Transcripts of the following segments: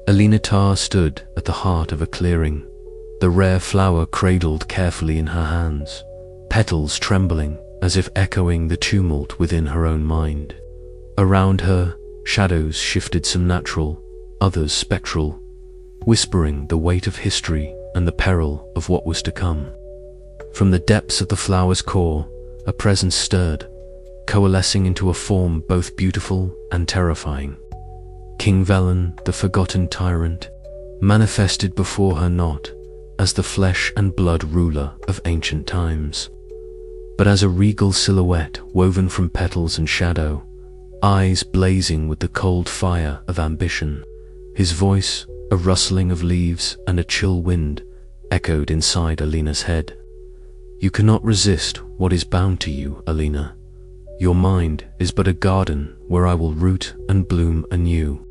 Alina stood at the heart of a clearing, the rare flower cradled carefully in her hands, petals trembling as if echoing the tumult within her own mind. Around her, shadows shifted, some natural, others spectral, whispering the weight of history and the peril of what was to come. From the depths of the flower's core, a presence stirred, coalescing into a form both beautiful and terrifying. King Velen, the forgotten tyrant, manifested before her not as the flesh and blood ruler of ancient times, but as a regal silhouette woven from petals and shadow, eyes blazing with the cold fire of ambition. His voice, a rustling of leaves and a chill wind, echoed inside Alina's head. You cannot resist what is bound to you, Alina. Your mind is but a garden where I will root and bloom anew.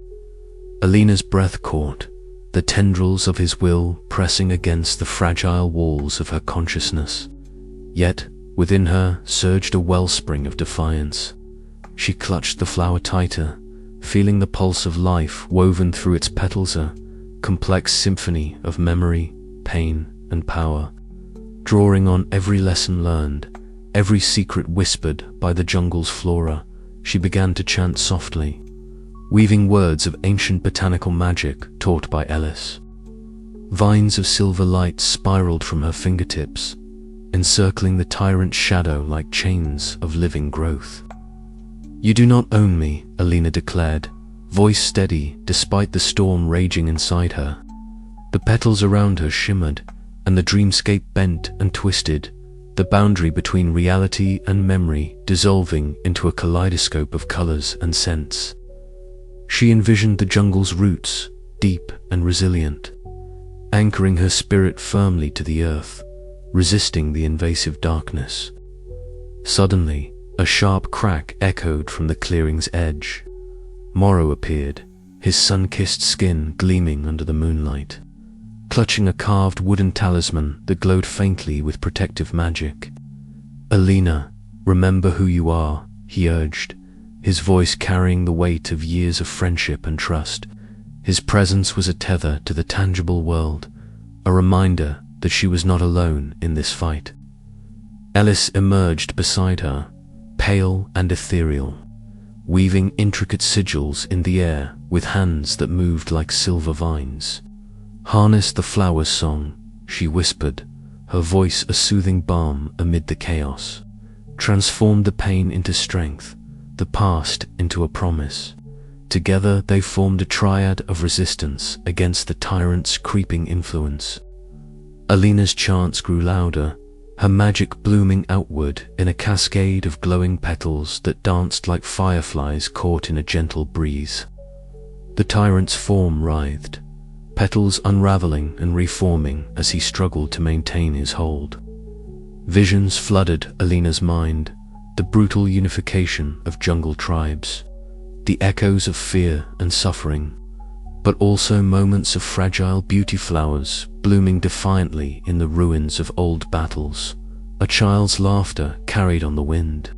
Alina's breath caught, the tendrils of his will pressing against the fragile walls of her consciousness. Yet, within her surged a wellspring of defiance. She clutched the flower tighter, feeling the pulse of life woven through its petals, a complex symphony of memory, pain, and power. Drawing on every lesson learned, every secret whispered by the jungle's flora, she began to chant softly, weaving words of ancient botanical magic taught by Ellis. Vines of silver light spiraled from her fingertips, encircling the tyrant's shadow like chains of living growth. You do not own me, Alina declared, voice steady despite the storm raging inside her. The petals around her shimmered, and the dreamscape bent and twisted, the boundary between reality and memory dissolving into a kaleidoscope of colors and scents. She envisioned the jungle's roots, deep and resilient, anchoring her spirit firmly to the earth, resisting the invasive darkness. Suddenly, a sharp crack echoed from the clearing's edge. Morrow appeared, his sun-kissed skin gleaming under the moonlight, clutching a carved wooden talisman that glowed faintly with protective magic. Alina, remember who you are, he urged, his voice carrying the weight of years of friendship and trust. His presence was a tether to the tangible world, a reminder that she was not alone in this fight. Ellis emerged beside her, pale and ethereal, weaving intricate sigils in the air with hands that moved like silver vines. Harness the flower's song, she whispered, her voice a soothing balm amid the chaos. Transform the pain into strength, the past into a promise. Together they formed a triad of resistance against the tyrant's creeping influence. Alina's chants grew louder, her magic blooming outward in a cascade of glowing petals that danced like fireflies caught in a gentle breeze. The tyrant's form writhed, petals unraveling and reforming as he struggled to maintain his hold. Visions flooded Alina's mind, the brutal unification of jungle tribes, the echoes of fear and suffering, but also moments of fragile beauty flowers blooming defiantly in the ruins of old battles, a child's laughter carried on the wind.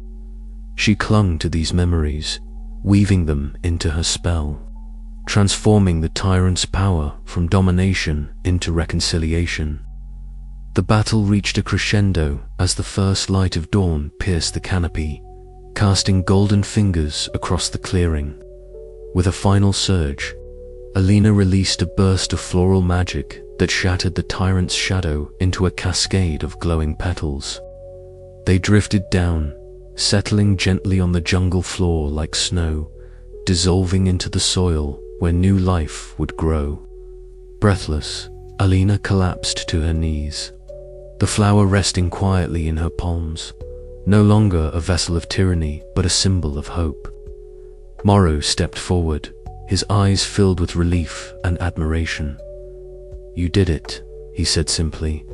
She clung to these memories, weaving them into her spell, transforming the tyrant's power from domination into reconciliation. The battle reached a crescendo as the first light of dawn pierced the canopy, casting golden fingers across the clearing. With a final surge, Alina released a burst of floral magic that shattered the tyrant's shadow into a cascade of glowing petals. They drifted down, settling gently on the jungle floor like snow, dissolving into the soil where new life would grow. Breathless, Alina collapsed to her knees, the flower resting quietly in her palms, no longer a vessel of tyranny but a symbol of hope. Morrow stepped forward, his eyes filled with relief and admiration. You did it, he said simply.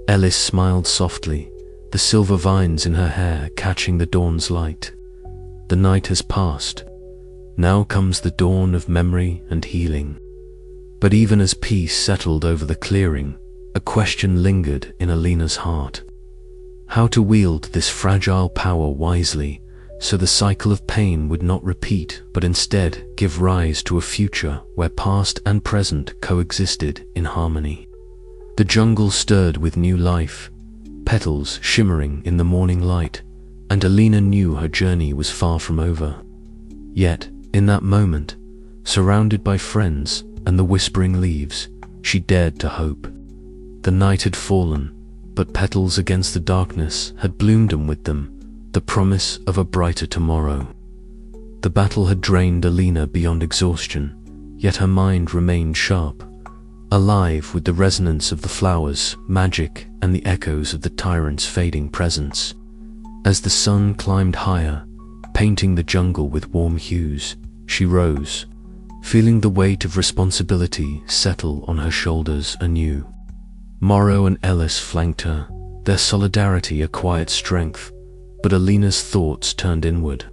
Ellis smiled softly, the silver vines in her hair catching the dawn's light. The night has passed. Now comes the dawn of memory and healing. But even as peace settled over the clearing, a question lingered in Alina's heart. How to wield this fragile power wisely, so the cycle of pain would not repeat, but instead give rise to a future where past and present coexisted in harmony. The jungle stirred with new life, petals shimmering in the morning light, and Alina knew her journey was far from over. Yet, in that moment, surrounded by friends and the whispering leaves, she dared to hope. The night had fallen, but petals against the darkness had bloomed with them, the promise of a brighter tomorrow. The battle had drained Alina beyond exhaustion, yet her mind remained sharp, alive with the resonance of the flowers, magic, and the echoes of the tyrant's fading presence. As the sun climbed higher, painting the jungle with warm hues, she rose, feeling the weight of responsibility settle on her shoulders anew. Morrow and Ellis flanked her, their solidarity a quiet strength, but Alina's thoughts turned inward.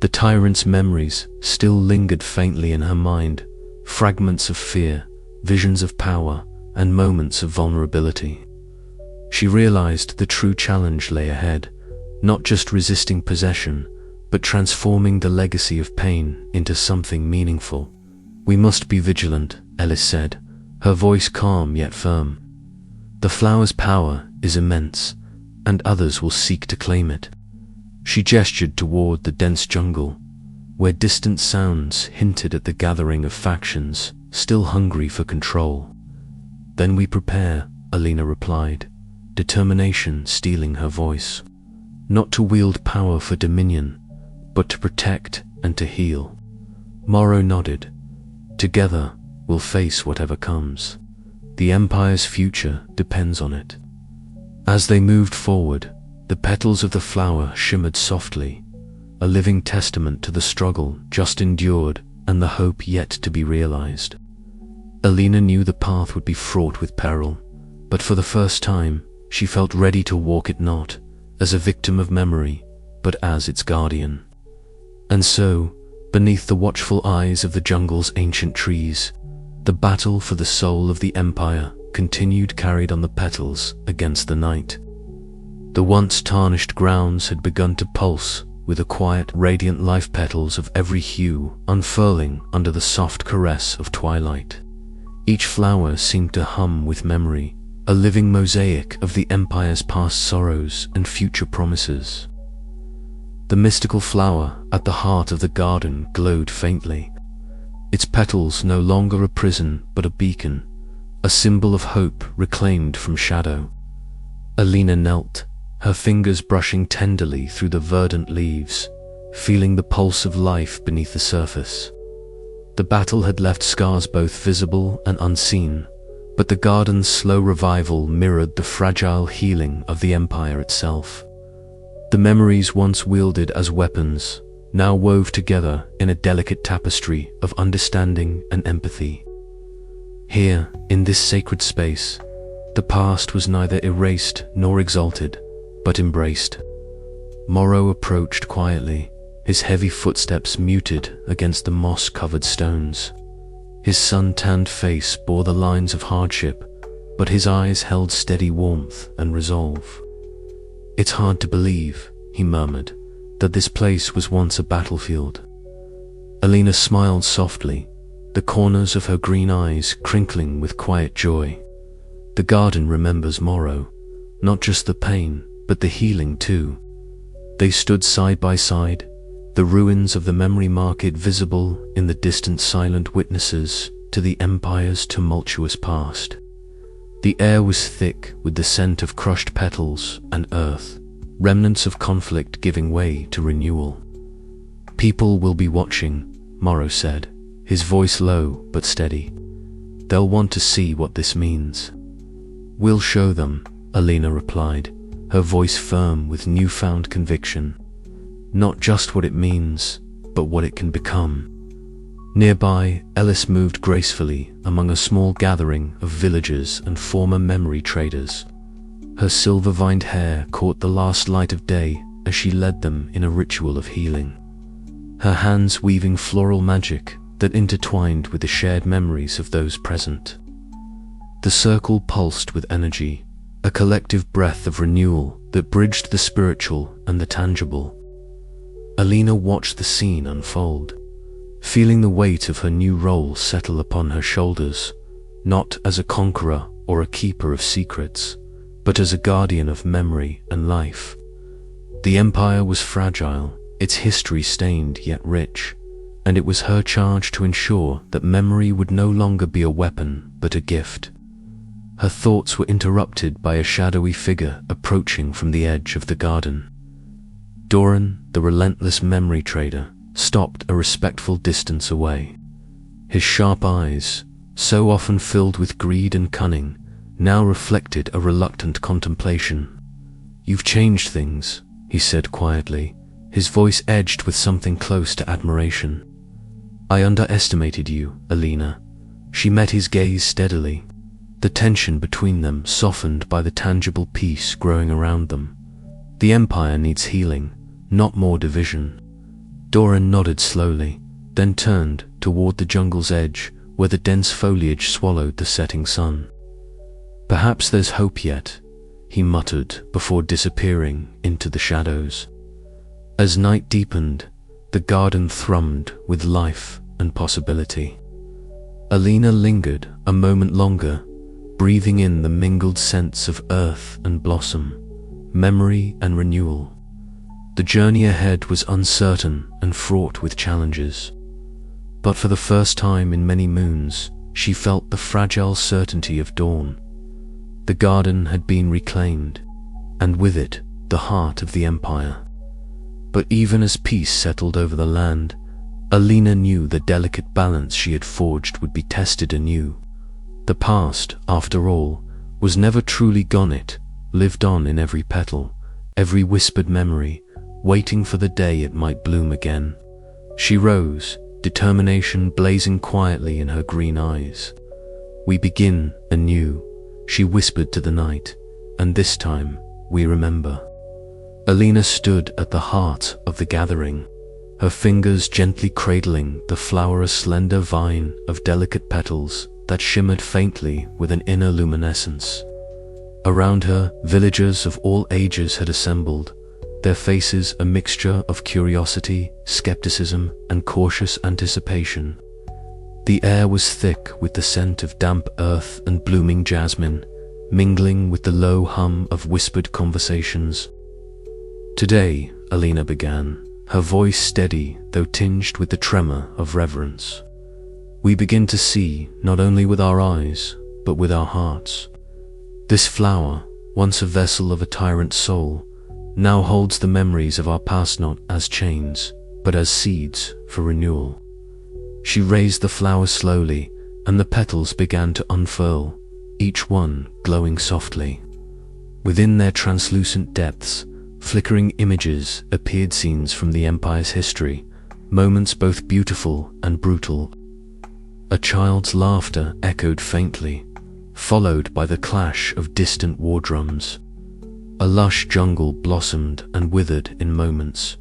The tyrant's memories still lingered faintly in her mind, fragments of fear, visions of power, and moments of vulnerability. She realized the true challenge lay ahead, not just resisting possession, but transforming the legacy of pain into something meaningful. "We must be vigilant," Ellis said, her voice calm yet firm. "The flower's power is immense, and others will seek to claim it." She gestured toward the dense jungle, where distant sounds hinted at the gathering of factions still hungry for control. "Then we prepare," Alina replied, determination stealing her voice. "Not to wield power for dominion, but to protect and to heal." Morrow nodded. "Together, we'll face whatever comes. The Empire's future depends on it." As they moved forward, the petals of the flower shimmered softly, a living testament to the struggle just endured and the hope yet to be realized. Alina knew the path would be fraught with peril, but for the first time, she felt ready to walk it not as a victim of memory, but as its guardian. And so, beneath the watchful eyes of the jungle's ancient trees, the battle for the soul of the Empire continued, carried on the petals against the night. The once tarnished grounds had begun to pulse with the quiet, radiant life, petals of every hue unfurling under the soft caress of twilight. Each flower seemed to hum with memory, a living mosaic of the Empire's past sorrows and future promises. The mystical flower at the heart of the garden glowed faintly, its petals no longer a prison but a beacon, a symbol of hope reclaimed from shadow. Alina knelt, her fingers brushing tenderly through the verdant leaves, feeling the pulse of life beneath the surface. The battle had left scars both visible and unseen, but the garden's slow revival mirrored the fragile healing of the Empire itself. The memories once wielded as weapons now wove together in a delicate tapestry of understanding and empathy. Here, in this sacred space, the past was neither erased nor exalted, but embraced. Morrow approached quietly, his heavy footsteps muted against the moss-covered stones. His sun-tanned face bore the lines of hardship, but his eyes held steady warmth and resolve. "It's hard to believe," he murmured, "that this place was once a battlefield." Alina smiled softly, the corners of her green eyes crinkling with quiet joy. The garden remembers Morrow, not just the pain, but the healing too. They stood side by side, the ruins of the memory market visible in the distant, silent witnesses to the Empire's tumultuous past. The air was thick with the scent of crushed petals and earth, remnants of conflict giving way to renewal. "People will be watching," Morrow said, his voice low but steady. "They'll want to see what this means." "We'll show them," Alina replied, her voice firm with newfound conviction. "Not just what it means, but what it can become." Nearby, Ellis moved gracefully among a small gathering of villagers and former memory traders. Her silver-vined hair caught the last light of day as she led them in a ritual of healing, her hands weaving floral magic that intertwined with the shared memories of those present. The circle pulsed with energy, a collective breath of renewal that bridged the spiritual and the tangible. Alina watched the scene unfold, feeling the weight of her new role settle upon her shoulders, not as a conqueror or a keeper of secrets, but as a guardian of memory and life. The Empire was fragile, its history stained yet rich, and it was her charge to ensure that memory would no longer be a weapon but a gift. Her thoughts were interrupted by a shadowy figure approaching from the edge of the garden. Doran, the relentless memory trader, stopped a respectful distance away. His sharp eyes, so often filled with greed and cunning, now reflected a reluctant contemplation. "You've changed things," he said quietly, his voice edged with something close to admiration. "I underestimated you, Alina." She met his gaze steadily, the tension between them softened by the tangible peace growing around them. "The Empire needs healing, not more division." Doran nodded slowly, then turned toward the jungle's edge where the dense foliage swallowed the setting sun. "Perhaps there's hope yet," he muttered before disappearing into the shadows. As night deepened, the garden thrummed with life and possibility. Alina lingered a moment longer, breathing in the mingled scents of earth and blossom, memory and renewal. The journey ahead was uncertain and fraught with challenges. But for the first time in many moons, she felt the fragile certainty of dawn. The garden had been reclaimed, and with it, the heart of the Empire. But even as peace settled over the land, Alina knew the delicate balance she had forged would be tested anew. The past, after all, was never truly gone. It lived on in every petal, every whispered memory, waiting for the day it might bloom again. She rose, determination blazing quietly in her green eyes. "We begin anew," she whispered to the night, "and this time we remember." Alina stood at the heart of the gathering, her fingers gently cradling the flower, a slender vine of delicate petals that shimmered faintly with an inner luminescence. Around her, villagers of all ages had assembled, their faces a mixture of curiosity, skepticism, and cautious anticipation. The air was thick with the scent of damp earth and blooming jasmine, mingling with the low hum of whispered conversations. "Today," Alina began, her voice steady though tinged with the tremor of reverence, "we begin to see not only with our eyes, but with our hearts. This flower, once a vessel of a tyrant's soul, now holds the memories of our past not as chains, but as seeds for renewal." She raised the flower slowly, and the petals began to unfurl, each one glowing softly. Within their translucent depths, flickering images appeared, scenes from the Empire's history, moments both beautiful and brutal. A child's laughter echoed faintly, followed by the clash of distant war drums. A lush jungle blossomed and withered in moments.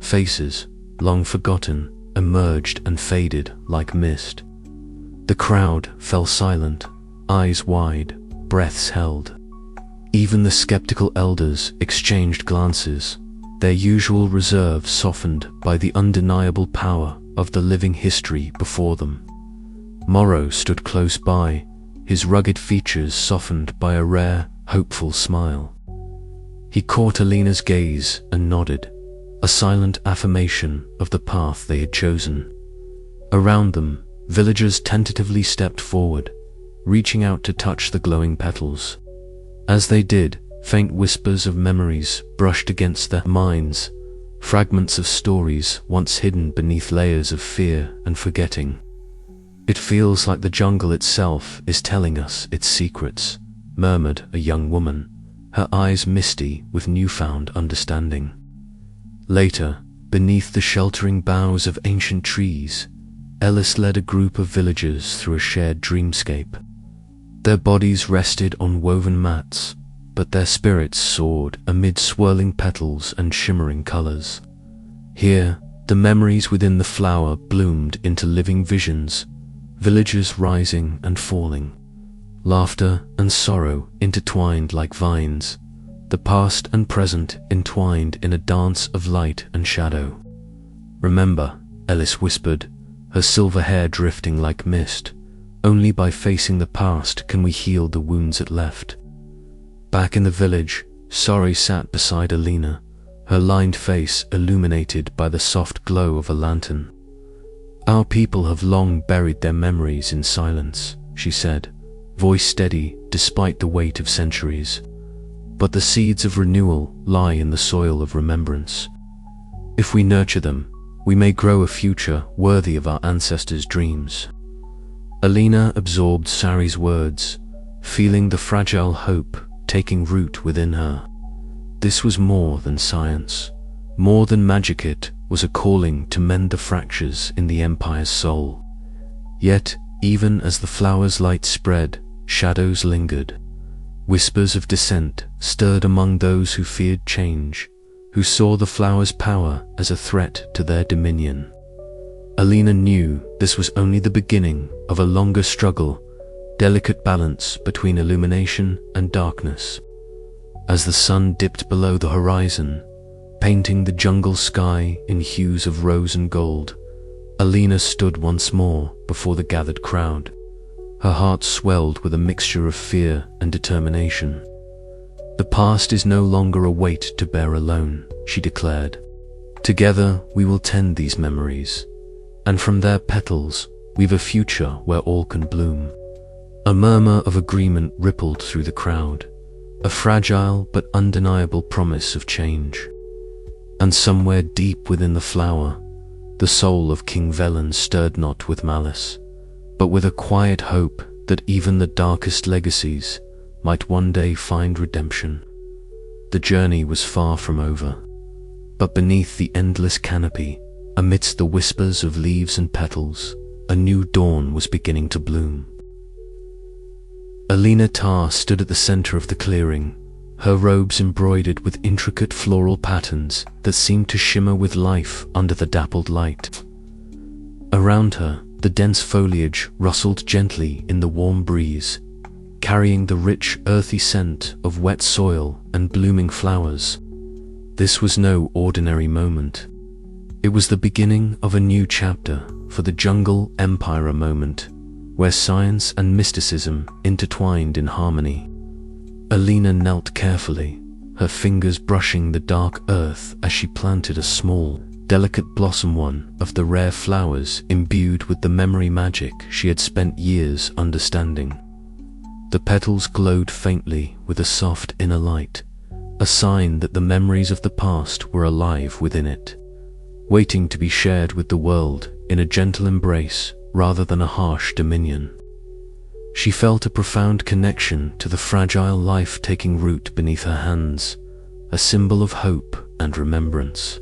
Faces, long forgotten, emerged and faded like mist. The crowd fell silent, eyes wide, breaths held. Even the skeptical elders exchanged glances, their usual reserve softened by the undeniable power of the living history before them. Morrow stood close by, his rugged features softened by a rare, hopeful smile. He caught Alina's gaze and nodded, a silent affirmation of the path they had chosen. Around them, villagers tentatively stepped forward, reaching out to touch the glowing petals. As they did, faint whispers of memories brushed against their minds, fragments of stories once hidden beneath layers of fear and forgetting. "It feels like the jungle itself is telling us its secrets," murmured a young woman, her eyes misty with newfound understanding. Later, beneath the sheltering boughs of ancient trees, Ellis led a group of villagers through a shared dreamscape. Their bodies rested on woven mats, but their spirits soared amid swirling petals and shimmering colors. Here, the memories within the flower bloomed into living visions, villagers rising and falling, laughter and sorrow intertwined like vines, the past and present entwined in a dance of light and shadow. Remember, Alice whispered, her silver hair drifting like mist. Only by facing the past can we heal the wounds it left. Back in the village, Sari sat beside Alina, her lined face illuminated by the soft glow of a lantern. Our people have long buried their memories in silence, she said, voice steady despite the weight of centuries. But the seeds of renewal lie in the soil of remembrance. If we nurture them, we may grow a future worthy of our ancestors' dreams. Alina absorbed Sari's words, feeling the fragile hope taking root within her. This was more than science, more than magic. It was a calling to mend the fractures in the Empire's soul. Yet, even as the flower's light spread, shadows lingered. Whispers of dissent stirred among those who feared change, who saw the flower's power as a threat to their dominion. Alina knew this was only the beginning of a longer struggle, delicate balance between illumination and darkness. As the sun dipped below the horizon, painting the jungle sky in hues of rose and gold, Alina stood once more before the gathered crowd. Her heart swelled with a mixture of fear and determination. The past is no longer a weight to bear alone, she declared. Together we will tend these memories, and from their petals weave a future where all can bloom. A murmur of agreement rippled through the crowd, a fragile but undeniable promise of change. And somewhere deep within the flower, the soul of King Velen stirred not with malice, but with a quiet hope that even the darkest legacies might one day find redemption. The journey was far from over, but beneath the endless canopy, amidst the whispers of leaves and petals, a new dawn was beginning to bloom. Alina Tar stood at the center of the clearing, her robes embroidered with intricate floral patterns that seemed to shimmer with life under the dappled light. Around her, the dense foliage rustled gently in the warm breeze, carrying the rich, earthy scent of wet soil and blooming flowers. This was no ordinary moment. It was the beginning of a new chapter for the Jungle Empire, a moment where science and mysticism intertwined in harmony. Alina knelt carefully, her fingers brushing the dark earth as she planted a small, delicate blossom, one of the rare flowers imbued with the memory magic she had spent years understanding. The petals glowed faintly with a soft inner light, a sign that the memories of the past were alive within it, waiting to be shared with the world in a gentle embrace rather than a harsh dominion. She felt a profound connection to the fragile life taking root beneath her hands, a symbol of hope and remembrance.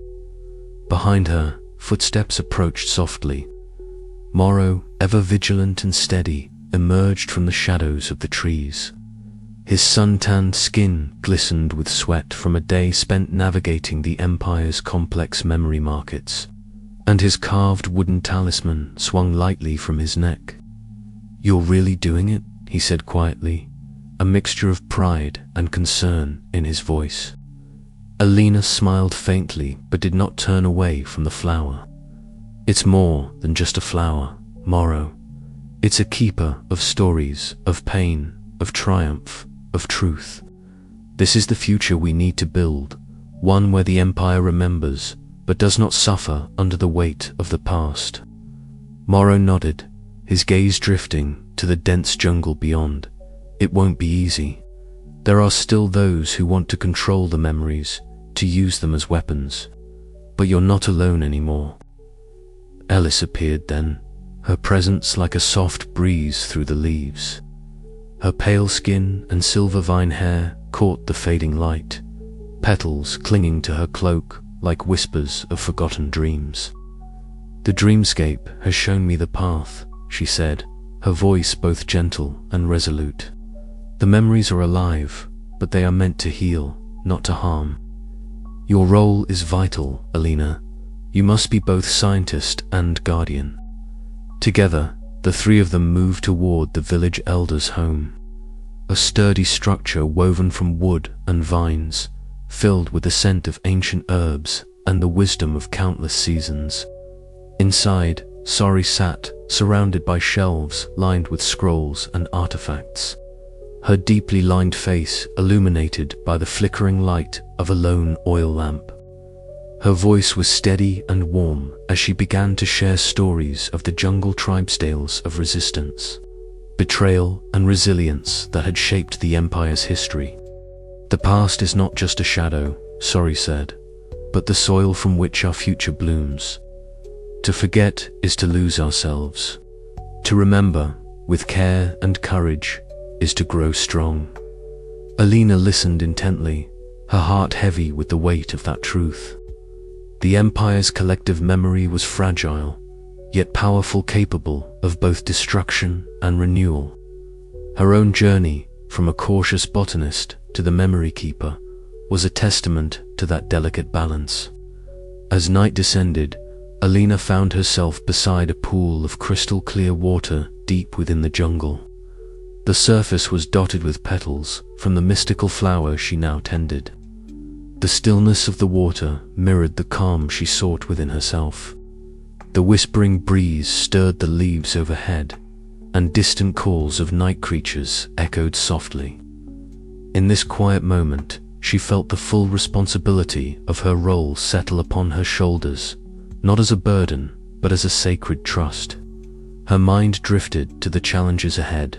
Behind her, footsteps approached softly. Morrow, ever vigilant and steady, emerged from the shadows of the trees. His sun-tanned skin glistened with sweat from a day spent navigating the Empire's complex memory markets, and his carved wooden talisman swung lightly from his neck. "You're really doing it?" he said quietly, a mixture of pride and concern in his voice. Alina smiled faintly but did not turn away from the flower. "It's more than just a flower, Morrow. It's a keeper of stories, of pain, of triumph, of truth. This is the future we need to build, one where the Empire remembers but does not suffer under the weight of the past." Morrow nodded, his gaze drifting to the dense jungle beyond. "It won't be easy. There are still those who want to control the memories, to use them as weapons. But you're not alone anymore." Alice appeared then, her presence like a soft breeze through the leaves. Her pale skin and silver vine hair caught the fading light, petals clinging to her cloak like whispers of forgotten dreams. "The dreamscape has shown me the path," she said, her voice both gentle and resolute. "The memories are alive, but they are meant to heal, not to harm. Your role is vital, Alina. You must be both scientist and guardian." Together, the three of them moved toward the village elder's home, a sturdy structure woven from wood and vines, filled with the scent of ancient herbs and the wisdom of countless seasons. Inside, Sari sat, surrounded by shelves lined with scrolls and artifacts, her deeply lined face illuminated by the flickering light of a lone oil lamp. Her voice was steady and warm as she began to share stories of the jungle tribe's tales of resistance, betrayal, and resilience that had shaped the Empire's history. "The past is not just a shadow," Sari said, "but the soil from which our future blooms. To forget is to lose ourselves. To remember, with care and courage, is to grow strong." Alina listened intently, her heart heavy with the weight of that truth. The Empire's collective memory was fragile, yet powerful, capable of both destruction and renewal. Her own journey, from a cautious botanist to the memory keeper, was a testament to that delicate balance. As night descended, Alina found herself beside a pool of crystal-clear water deep within the jungle. The surface was dotted with petals from the mystical flower she now tended. The stillness of the water mirrored the calm she sought within herself. The whispering breeze stirred the leaves overhead, and distant calls of night creatures echoed softly. In this quiet moment, she felt the full responsibility of her role settle upon her shoulders, not as a burden, but as a sacred trust. Her mind drifted to the challenges ahead.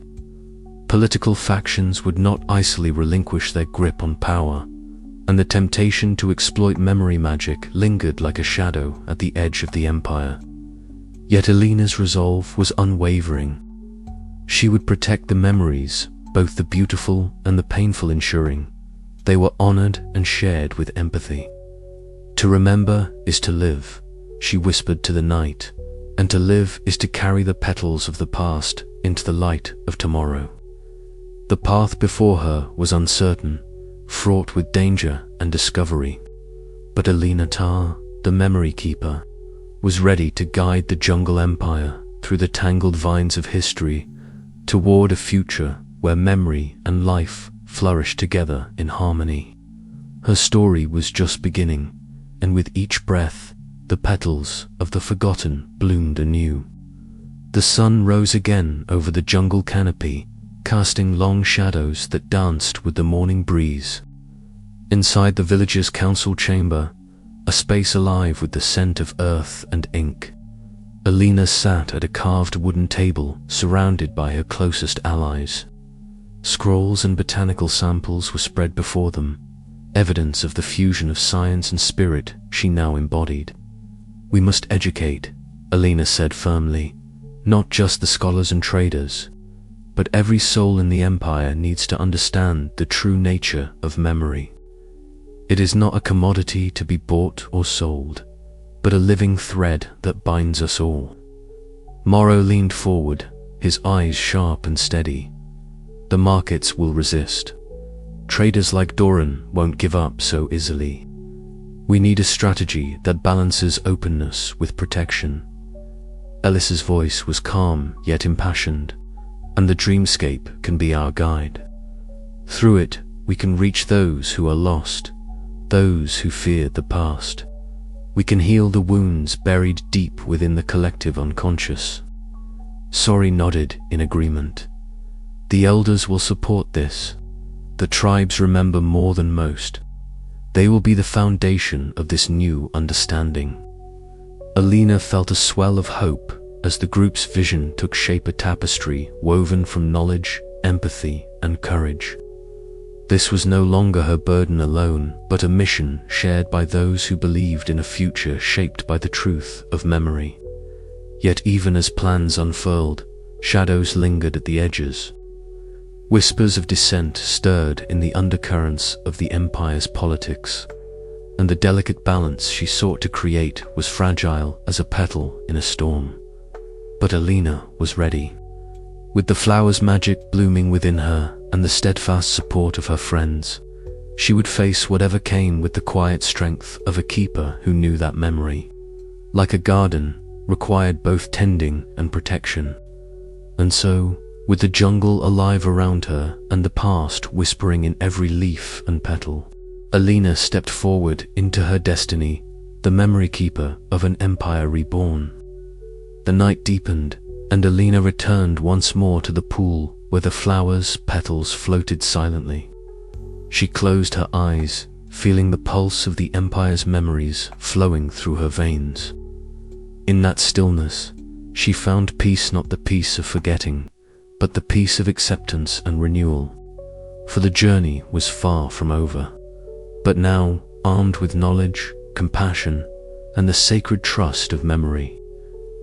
Political factions would not easily relinquish their grip on power, and the temptation to exploit memory magic lingered like a shadow at the edge of the Empire. Yet Alina's resolve was unwavering. She would protect the memories, both the beautiful and the painful, ensuring they were honored and shared with empathy. "To remember is to live," she whispered to the night, "and to live is to carry the petals of the past into the light of tomorrow." The path before her was uncertain, fraught with danger and discovery. But Alina Tar, the memory keeper, was ready to guide the jungle empire through the tangled vines of history toward a future where memory and life flourished together in harmony. Her story was just beginning, and with each breath, the petals of the forgotten bloomed anew. The sun rose again over the jungle canopy, casting long shadows that danced with the morning breeze. Inside the village's council chamber, a space alive with the scent of earth and ink, Alina sat at a carved wooden table surrounded by her closest allies. Scrolls and botanical samples were spread before them, evidence of the fusion of science and spirit she now embodied. "We must educate," Alina said firmly, "not just the scholars and traders, but every soul in the Empire needs to understand the true nature of memory. It is not a commodity to be bought or sold, but a living thread that binds us all." Morrow leaned forward, his eyes sharp and steady. "The markets will resist. Traders like Doran won't give up so easily. We need a strategy that balances openness with protection." Ellis's voice was calm yet impassioned, "And the dreamscape can be our guide. Through it, we can reach those who are lost, those who fear the past. We can heal the wounds buried deep within the collective unconscious." Sori nodded in agreement. "The elders will support this. The tribes remember more than most. They will be the foundation of this new understanding." Alina felt a swell of hope as the group's vision took shape, a tapestry woven from knowledge, empathy, and courage. This was no longer her burden alone, but a mission shared by those who believed in a future shaped by the truth of memory. Yet even as plans unfurled, shadows lingered at the edges. Whispers of dissent stirred in the undercurrents of the Empire's politics, and the delicate balance she sought to create was fragile as a petal in a storm. But Alina was ready. With the flower's magic blooming within her and the steadfast support of her friends, she would face whatever came with the quiet strength of a keeper who knew that memory, like a garden, required both tending and protection. And so, with the jungle alive around her and the past whispering in every leaf and petal, Alina stepped forward into her destiny, the memory keeper of an empire reborn. The night deepened, and Alina returned once more to the pool where the flowers' petals floated silently. She closed her eyes, feeling the pulse of the empire's memories flowing through her veins. In that stillness, she found peace, not the peace of forgetting, but the peace of acceptance and renewal. For the journey was far from over. But now, armed with knowledge, compassion, and the sacred trust of memory,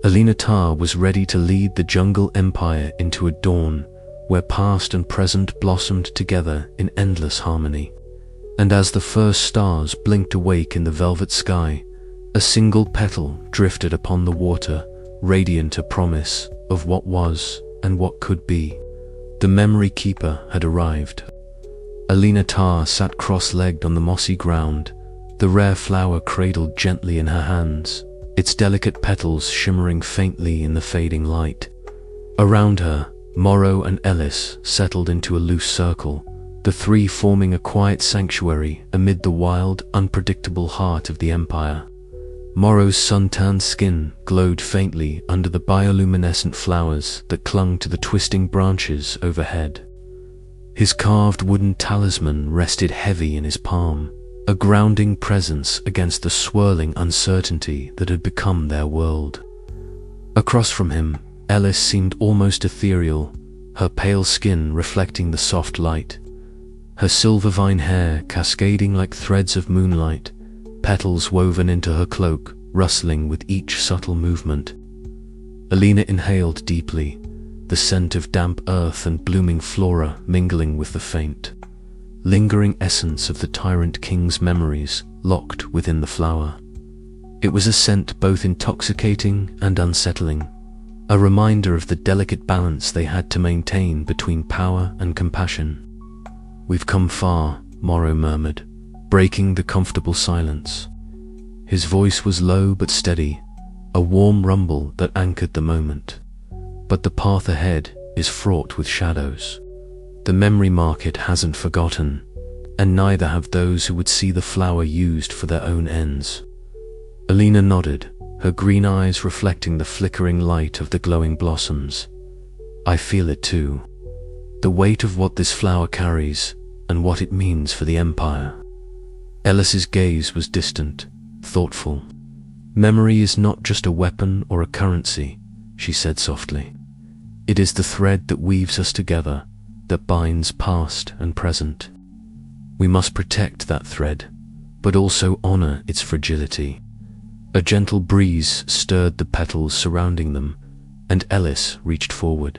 Alina was ready to lead the jungle empire into a dawn where past and present blossomed together in endless harmony. And as the first stars blinked awake in the velvet sky, a single petal drifted upon the water, radiant a promise of what was and what could be. The memory keeper had arrived. Alina sat cross-legged on the mossy ground, the rare flower cradled gently in her hands, its delicate petals shimmering faintly in the fading light. Around her, Morrow and Ellis settled into a loose circle, the three forming a quiet sanctuary amid the wild, unpredictable heart of the empire. Morrow's sun-tanned skin glowed faintly under the bioluminescent flowers that clung to the twisting branches overhead. His carved wooden talisman rested heavy in his palm, a grounding presence against the swirling uncertainty that had become their world. Across from him, Ellis seemed almost ethereal, her pale skin reflecting the soft light, her silver vine hair cascading like threads of moonlight, petals woven into her cloak, rustling with each subtle movement. Alina inhaled deeply, the scent of damp earth and blooming flora mingling with the faint, lingering essence of the tyrant king's memories locked within the flower. It was a scent both intoxicating and unsettling, a reminder of the delicate balance they had to maintain between power and compassion. "We've come far," Morrow murmured, breaking the comfortable silence. His voice was low but steady, a warm rumble that anchored the moment. But the path ahead is fraught with shadows. The memory market hasn't forgotten, and neither have those who would see the flower used for their own ends. Alina nodded, her green eyes reflecting the flickering light of the glowing blossoms. "I feel it too. The weight of what this flower carries, and what it means for the empire." Ellis's gaze was distant, thoughtful. "Memory is not just a weapon or a currency," she said softly. "It is the thread that weaves us together, that binds past and present. We must protect that thread, but also honor its fragility." A gentle breeze stirred the petals surrounding them, and Ellis reached forward,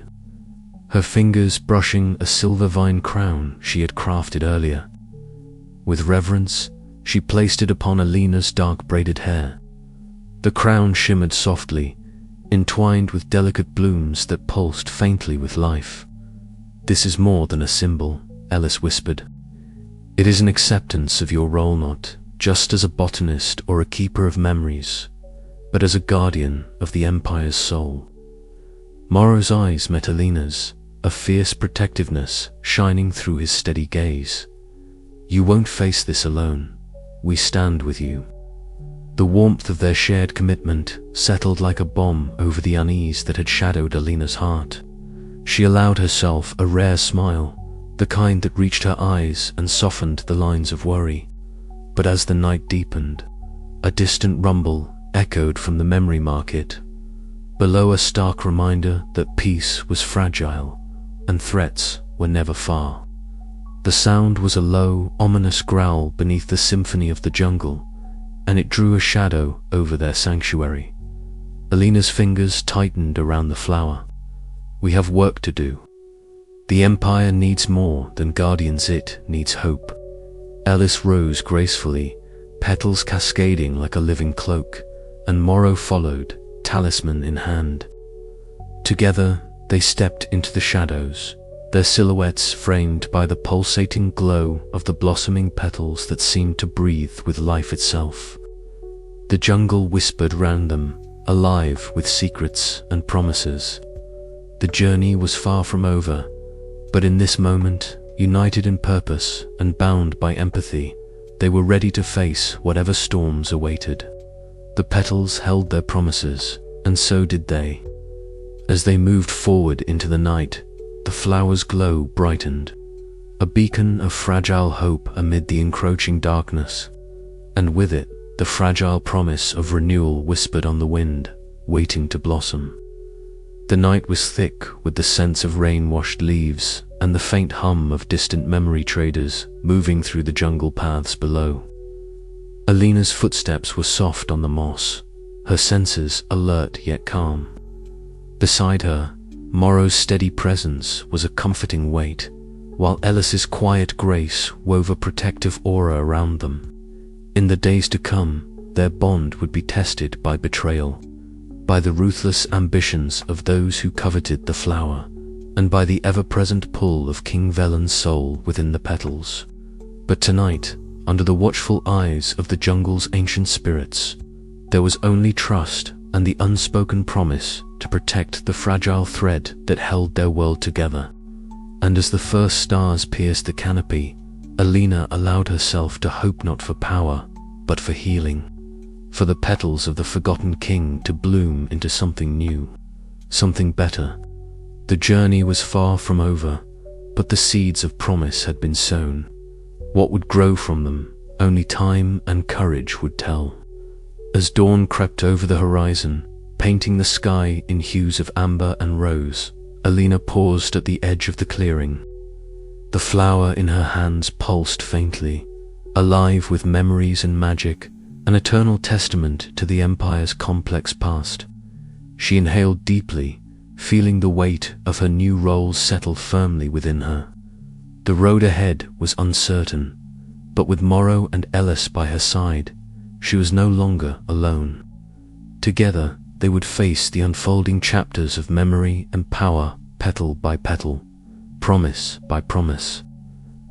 her fingers brushing a silver vine crown she had crafted earlier. With reverence, she placed it upon Alina's dark braided hair. The crown shimmered softly, entwined with delicate blooms that pulsed faintly with life. "This is more than a symbol," Ellis whispered. "It is an acceptance of your role, not just as a botanist or a keeper of memories, but as a guardian of the empire's soul." Morrow's eyes met Alina's, a fierce protectiveness shining through his steady gaze. "You won't face this alone. We stand with you." The warmth of their shared commitment settled like a bomb over the unease that had shadowed Alina's heart. She allowed herself a rare smile, the kind that reached her eyes and softened the lines of worry. But as the night deepened, a distant rumble echoed from the memory market, below, a stark reminder that peace was fragile and threats were never far. The sound was a low, ominous growl beneath the symphony of the jungle, and it drew a shadow over their sanctuary. Alina's fingers tightened around the flower. "We have work to do. The empire needs more than guardians, it needs hope." Ellis rose gracefully, petals cascading like a living cloak, and Morrow followed, talisman in hand. Together, they stepped into the shadows, their silhouettes framed by the pulsating glow of the blossoming petals that seemed to breathe with life itself. The jungle whispered round them, alive with secrets and promises. The journey was far from over, but in this moment, united in purpose and bound by empathy, they were ready to face whatever storms awaited. The petals held their promises, and so did they. As they moved forward into the night, the flower's glow brightened, a beacon of fragile hope amid the encroaching darkness, and with it, the fragile promise of renewal whispered on the wind, waiting to blossom. The night was thick with the scents of rain-washed leaves and the faint hum of distant memory traders moving through the jungle paths below. Alina's footsteps were soft on the moss, her senses alert yet calm. Beside her, Morrow's steady presence was a comforting weight, while Ellis's quiet grace wove a protective aura around them. In the days to come, their bond would be tested by betrayal, by the ruthless ambitions of those who coveted the flower, and by the ever-present pull of King Velen's soul within the petals. But tonight, under the watchful eyes of the jungle's ancient spirits, there was only trust and the unspoken promise to protect the fragile thread that held their world together. And as the first stars pierced the canopy, Alina allowed herself to hope not for power, but for healing, for the petals of the forgotten king to bloom into something new, something better. The journey was far from over, but the seeds of promise had been sown. What would grow from them, only time and courage would tell. As dawn crept over the horizon, painting the sky in hues of amber and rose, Alina paused at the edge of the clearing. The flower in her hands pulsed faintly, alive with memories and magic, an eternal testament to the Empire's complex past. She inhaled deeply, feeling the weight of her new roles settle firmly within her. The road ahead was uncertain, but with Morrow and Ellis by her side, she was no longer alone. Together, they would face the unfolding chapters of memory and power, petal by petal, promise by promise.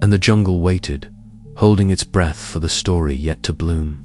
And the jungle waited, holding its breath for the story yet to bloom.